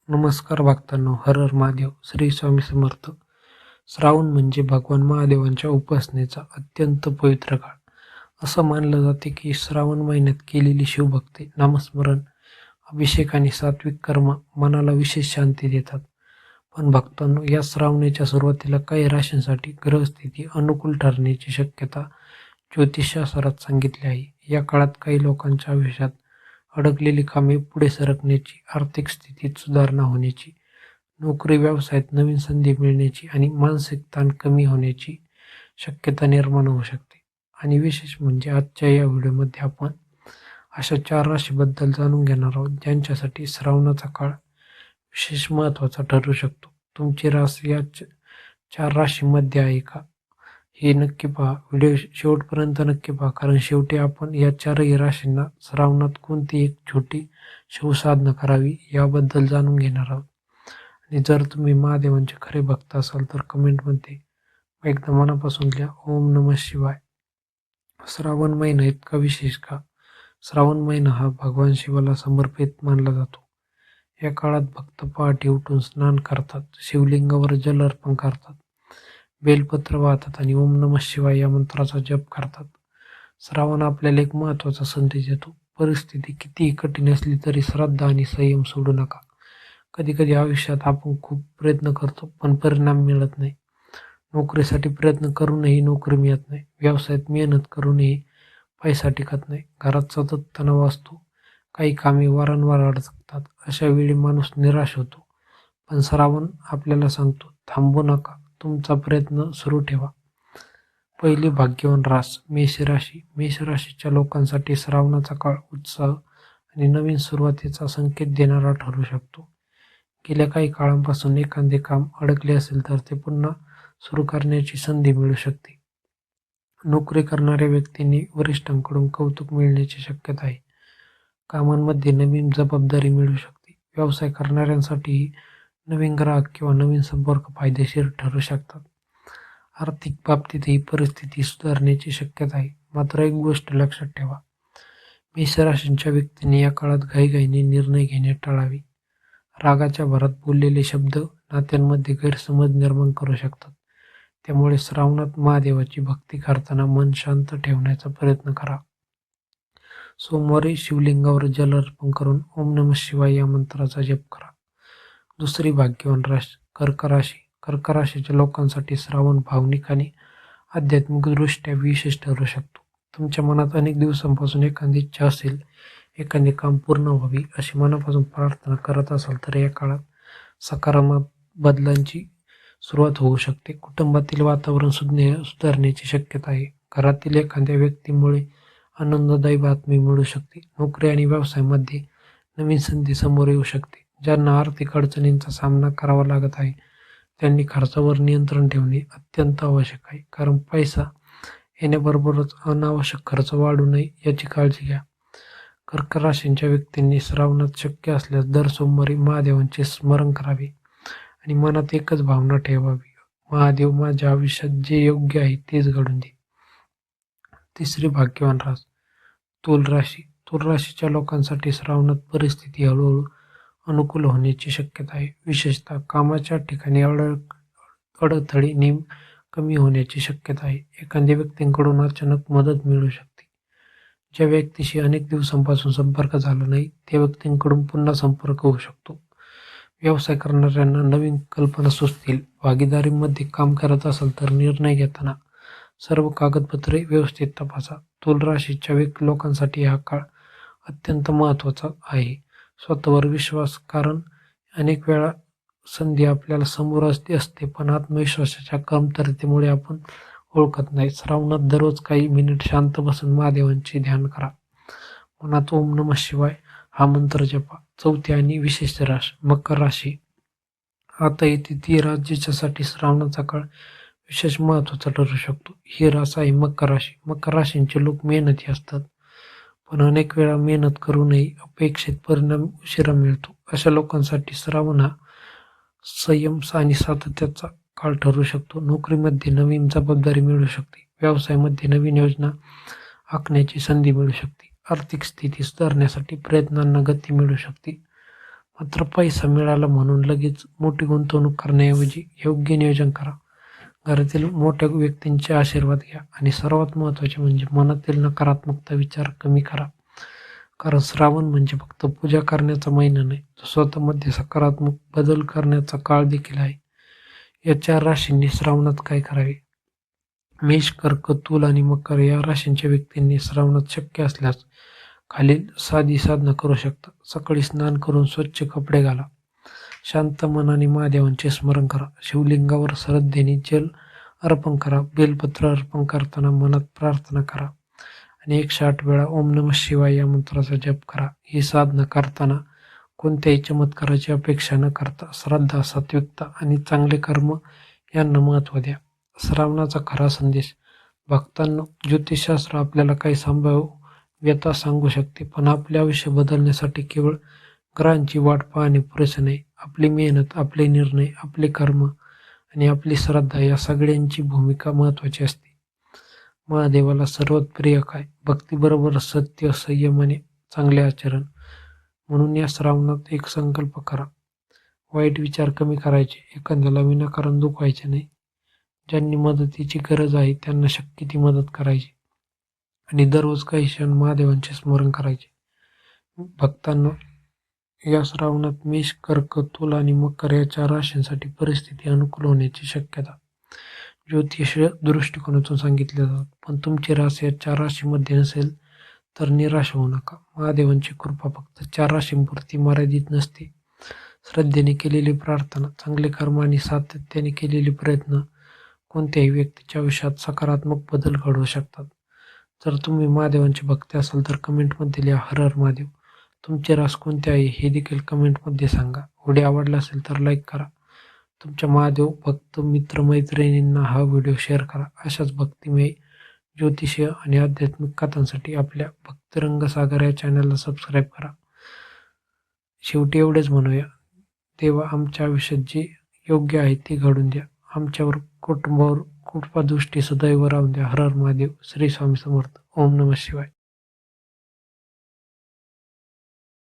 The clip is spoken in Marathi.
नमस्कार भक्तांनो, हर हर महादेव. श्री स्वामी समर्थ. श्रावण म्हणजे भगवान महादेवांच्या उपासनेचा अत्यंत पवित्र काळ. असं मानलं जाते की श्रावण महिन्यात केलेली शिवभक्ती, नामस्मरण, अभिषेक आणि सात्विक कर्म मनाला विशेष शांती देतात. पण भक्तांनो, या श्रावणाच्या सुरुवातीला काही राशींसाठी ग्रहस्थिती अनुकूल ठरण्याची शक्यता ज्योतिषशास्त्रात सांगितली आहे. या काळात काही लोकांच्या आयुष्यात अडकलेली कामे पुढे सरकण्याची, आर्थिक स्थितीत सुधारणा होण्याची, नोकरी व्यवसायात नवीन संधी मिळण्याची आणि मानसिक ताण कमी होण्याची शक्यता निर्माण होऊ शकते. आणि विशेष म्हणजे आजच्या या व्हिडिओमध्ये आपण अशा 4 राशीबद्दल जाणून घेणार आहोत, ज्यांच्यासाठी श्रावणाचा काळ विशेष महत्त्वाचा ठरू शकतो. तुमची राशी या 4 राशीमध्ये आहे का? हे नक्की पहा. व्हिडिओ शेवटपर्यंत नक्की पहा, कारण शेवटी आपण या 4ही राशींना श्रावणात कोणती एक छोटी शिवसाधना करावी याबद्दल जाणून घेणार आहोत. आणि जर तुम्ही महादेवांचे खरे भक्त असाल तर कमेंटमध्ये एकदा मनापासून लिहा, ओम नमः शिवाय. श्रावण महिना इतका विशेष का? श्रावण महिना हा भगवान शिवाला समर्पित मानला जातो. या काळात भक्त पहाटे उठून स्नान करतात, शिवलिंगावर जल अर्पण करतात, बेलपत्र वाहतात आणि ओम नमः शिवाय या मंत्राचा जप करतात. श्रावण आपल्याला एक महत्त्वाचा संदेश देतो. परिस्थिती कितीही कठीण असली तरी श्रद्धा आणि संयम सोडू नका. कधी कधी आयुष्यात आपण खूप प्रयत्न करतो पण परिणाम मिळत नाही. नोकरीसाठी प्रयत्न करूनही नोकरी मिळत नाही. व्यवसायात मेहनत करूनही पैसा टिकत नाही. घरात सतत तणाव असतो. काही कामे वारंवार अडचकतात. अशा वेळी माणूस निराश होतो. पण श्रावण आपल्याला सांगतो, थांबू नका, तुमचा प्रयत्न सुरू ठेवा. पहिली भाग्यवान रास मेष राशी. मेष राशीच्या लोकांसाठी श्रावणाचा काळ उत्साह आणि नवीन सुरुवातीचा संकेत देणारा ठरू शकतो. गेल्या काही काळांपासून एखादे काम अडकले असेल तर ते पुन्हा सुरू करण्याची संधी मिळू शकते. नोकरी करणाऱ्या व्यक्तींनी वरिष्ठांकडून कौतुक मिळण्याची शक्यता आहे. कामांमध्ये नवीन जबाबदारी मिळू शकते. व्यवसाय करणाऱ्यांसाठीही नवीन ग्राहक किंवा नवीन संपर्क फायदेशीर ठरू शकतात. आर्थिक बाबतीतही परिस्थिती सुधारण्याची शक्यता आहे. मात्र एक गोष्ट लक्षात ठेवा, मेष राशीच्या व्यक्तींनी या काळात घाईघाईने निर्णय घेणे टाळावे. रागाच्या भरात बोललेले शब्द नात्यांमध्ये गैरसमज निर्माण करू शकतात. त्यामुळे श्रावणात महादेवाची भक्ती करताना मन शांत ठेवण्याचा प्रयत्न करा. सोमवारी शिवलिंगावर जल अर्पण करून ओम नमः शिवाय या मंत्राचा जप करा. दुसरी भाग्यवान राशी कर्क राशी. कर्क राशीच्या लोकांसाठी श्रावण भावनिक आणि आध्यात्मिकदृष्ट्या विशेष ठरू शकतो. तुमच्या मनात अनेक दिवसांपासून एखादी इच्छा असेल, एखादे काम पूर्ण व्हावी अशी मनापासून प्रार्थना करत असाल तर या काळात सकारात्मक बदलांची सुरुवात होऊ शकते. कुटुंबातील वातावरण सुधारण्याची शक्यता आहे. घरातील एखाद्या व्यक्तीमुळे आनंददायी बातमी मिळू शकते. नोकरी आणि व्यवसायामध्ये नवीन संधी समोर येऊ शकते. ज्यांना आर्थिक अडचणींचा सामना करावा लागत आहे त्यांनी खर्चावर नियंत्रण ठेवणे अत्यंत आवश्यक आहे, कारण पैसा येण्याबरोबरच अनावश्यक खर्च वाढू नये याची काळजी घ्या. कर्क राशींच्या व्यक्तींनी श्रावणात शक्य असल्यास दर सोमवारी महादेवांचे स्मरण करावे आणि मनात एकच भावना ठेवावी, महादेव माझ्या आयुष्यात जे योग्य आहे तेच घडून दे. तिसरी भाग्यवान रास तूल राशी. तूल राशीच्या लोकांसाठी श्रावणात परिस्थिती हळूहळू अनुकूल होण्याची शक्यता आहे. विशेषतः कामाच्या ठिकाणी अडथळे कमी होण्याची शक्यता आहे. एखाद्या व्यक्तींकडून अचानक मदत मिळू शकते. ज्या व्यक्तीशी अनेक दिवसांपासून संपर्क झाला नाही त्या व्यक्तींकडून पुन्हा संपर्क होऊ शकतो. व्यवसाय करणाऱ्यांना नवीन कल्पना सुचतील. भागीदारीमध्ये काम करत असाल तर निर्णय घेताना सर्व कागदपत्रे व्यवस्थित तपासा. तूल राशीच्या लोकांसाठी हा काळ अत्यंत महत्त्वाचा आहे. स्वतःवर विश्वास, कारण अनेक वेळा संधी आपल्याला समोर असते पण आत्मविश्वासाच्या कमतरतेमुळे आपण ओळखत नाही. श्रावणात दररोज काही मिनिट शांत बसून महादेवांचे ध्यान करा. मनात ओम नमः शिवाय हा मंत्र जपा. चौथी आणि विशेष रास मकर राशी. आता येथे ती रास जिच्यासाठी श्रावणाचा काळ विशेष महत्त्वाचा ठरू शकतो. ही रास आहे मकर राशी. मकर राशींचे लोक मेहनती असतात, पण अनेक वेळा मेहनत करूनही अपेक्षित परिणाम उशिरा मिळतो. अशा लोकांसाठी श्रावण हा संयम आणि सातत्याचा काळ ठरू शकतो. नोकरीमध्ये नवीन जबाबदारी मिळू शकते. व्यवसायामध्ये नवीन योजना आखण्याची संधी मिळू शकते. आर्थिक स्थिती सुधारण्यासाठी प्रयत्नांना गती मिळू शकते. मात्र पैसा मिळाला म्हणून लगेच मोठी गुंतवणूक करण्याऐवजी योग्य नियोजन करा. घरातील मोठ्या व्यक्तींचे आशीर्वाद घ्या आणि सर्वात महत्त्वाचे म्हणजे मनातील नकारात्मकता विचार कमी करा. कारण श्रावण म्हणजे फक्त पूजा करण्याचा महिना नाही, तो स्वतःमध्ये सकारात्मक बदल करण्याचा काळ देखील आहे. या 4 राशींनी श्रावणात काय करावे? मेष, कर्क, तुल आणि मकर या राशींच्या व्यक्तींनी श्रावणात शक्य असल्यास खालील साधी साधना करू शकता. सकाळी स्नान करून स्वच्छ कपडे घाला. शांत मनाने महादेवांचे स्मरण करा. शिवलिंगावर श्रद्धेने जल अर्पण करा. बेलपत्र अर्पण करताना मनात प्रार्थना करा आणि 108 वेळा ओम नमः शिवाय या मंत्राचा जप करा. ही साधना करताना कोणत्याही चमत्काराची अपेक्षा न करता श्रद्धा, सात्विकता आणि चांगले कर्म यांना महत्त्व द्या. श्रावणाचा खरा संदेश. भक्तांनो, ज्योतिषशास्त्र आपल्याला काही संभाव्यता सांगू शकते, पण आपले आयुष्य बदलण्यासाठी केवळ ग्रहांची वाट पाहणे पुरेसे नाही. आपली मेहनत, आपले निर्णय, आपले कर्म आणि आपली श्रद्धा या सगळ्यांची भूमिका महत्त्वाची असते. महादेवाला सर्वात प्रिय काय? भक्तीबरोबर सत्य, संयम आणि चांगले आचरण. म्हणून या श्रावणात एक संकल्प करा. वाईट विचार कमी करायचे. एखाद्याला विनाकारण दुखवायचे नाही. ज्यांनी मदतीची गरज आहे त्यांना शक्य ती मदत करायची आणि दररोज काही क्षण महादेवांचे स्मरण करायचे. भक्तांनो, या श्रावणात मेष, कर्क, तुला आणि मकर या 4 राशींसाठी परिस्थिती अनुकूल होण्याची शक्यता ज्योतिषीय दृष्टिकोनातून सांगितले जातात. पण तुमची राशी या 4 राशीमध्ये नसेल तर निराश होऊ नका. महादेवांची कृपा फक्त 4 राशींपुरती मर्यादित नसते. श्रद्धेने केलेली प्रार्थना, चांगले कर्म आणि सातत्याने केलेले प्रयत्न कोणत्याही व्यक्तीच्या आयुष्यात सकारात्मक बदल घडवू शकतात. जर तुम्ही महादेवांचे भक्त असाल तर कमेंटमध्ये लिहा हर हर महादेव. तुमची रास कोणती आहे हे देखील कमेंटमध्ये सांगा. व्हिडिओ आवडला असेल तर लाईक करा. तुमच्या महादेव भक्त मित्रमैत्रिणींना हा व्हिडिओ शेअर करा. अशाच भक्तिमय, ज्योतिषीय आणि आध्यात्मिक कथांसाठी आपल्या भक्तिरंगसागर या चॅनलला सबस्क्राईब करा. शेवटी एवढेच म्हणूया, देवा आमच्या आयुष्यात जे योग्य आहे ते घडून द्या. आमच्यावर, कुटुंबावर कृपादृष्टी सदैव राहून द्या. हर हर महादेव. श्री स्वामी समर्थ. ओम नमः शिवाय.